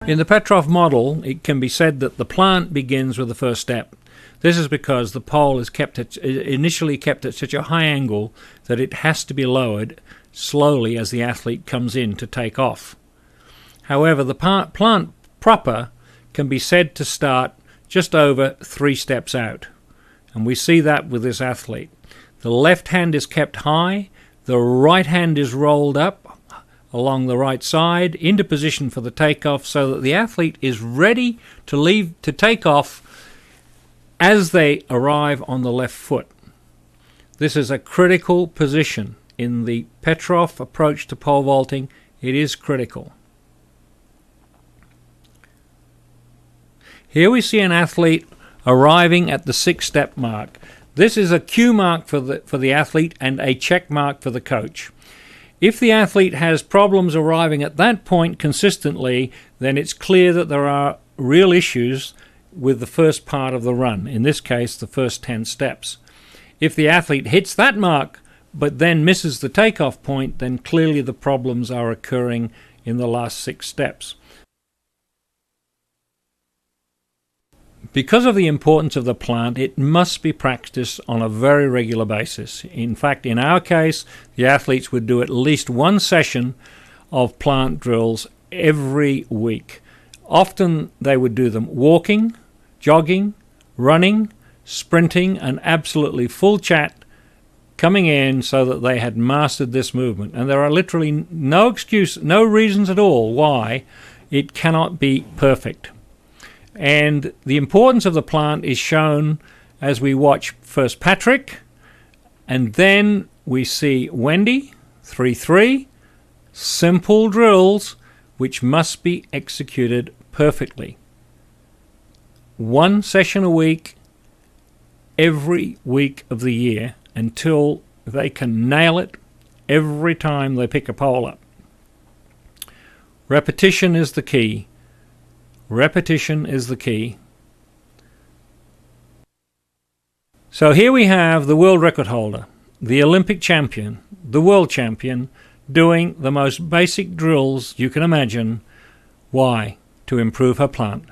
In the Petrov model, it can be said that the plant begins with the first step. This is because the pole is initially kept at such a high angle that it has to be lowered slowly as the athlete comes in to take off. However, the plant proper can be said to start just over 3 steps out. And we see that with this athlete. The left hand is kept high, the right hand is rolled up along the right side into position for the takeoff so that the athlete is ready to take off as they arrive on the left foot. This is a critical position in the Petrov approach to pole vaulting. It is critical. Here we see an athlete arriving at the 6-step mark. This is a cue mark for the athlete and a check mark for the coach. If the athlete has problems arriving at that point consistently, then it's clear that there are real issues with the first part of the run, in this case the first 10 steps. If the athlete hits that mark but then misses the takeoff point, then clearly the problems are occurring in the last 6 steps. Because of the importance of the plant, it must be practiced on a very regular basis. In fact, in our case, the athletes would do at least 1 session of plant drills every week. Often they would do them walking, jogging, running, sprinting, and absolutely full chat coming in so that they had mastered this movement. And there are literally no reasons at all why it cannot be perfect. And the importance of the plant is shown as we watch first Patrick, and then we see Wendy, 3-3, simple drills which must be executed perfectly. 1 session a week, every week of the year, until they can nail it every time they pick a pole up. Repetition is the key. Repetition is the key. So here we have the world record holder, the Olympic champion, the world champion, doing the most basic drills you can imagine. Why? To improve her plant.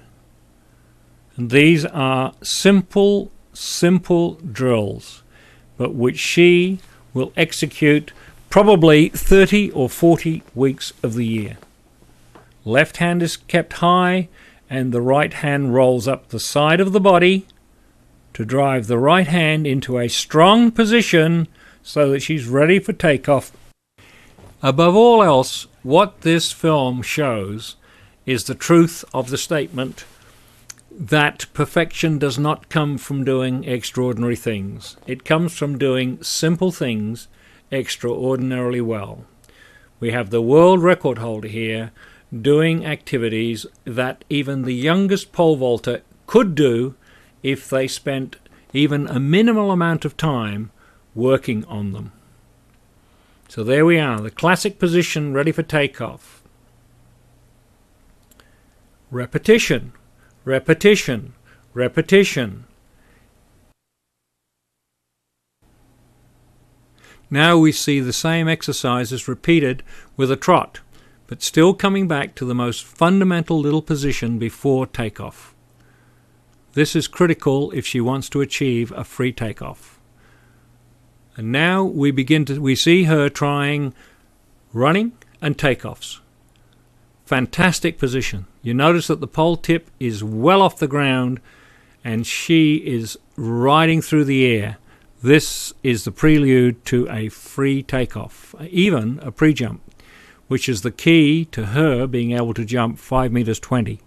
And these are simple drills, but which she will execute probably 30 or 40 weeks of the year. Left hand is kept high, and the right hand rolls up the side of the body to drive the right hand into a strong position so that she's ready for takeoff. Above all else, what this film shows is the truth of the statement that perfection does not come from doing extraordinary things. It comes from doing simple things extraordinarily well. We have the world record holder here doing activities that even the youngest pole vaulter could do if they spent even a minimal amount of time working on them. So there we are, the classic position ready for takeoff. Repetition, repetition, repetition. Now we see the same exercises repeated with a trot, but still coming back to the most fundamental little position before takeoff. This is critical if she wants to achieve a free takeoff. And now we see her trying running and takeoffs. Fantastic position. You notice that the pole tip is well off the ground and she is riding through the air. This is the prelude to a free takeoff, even a pre-jump, which is the key to her being able to jump 5 meters 20.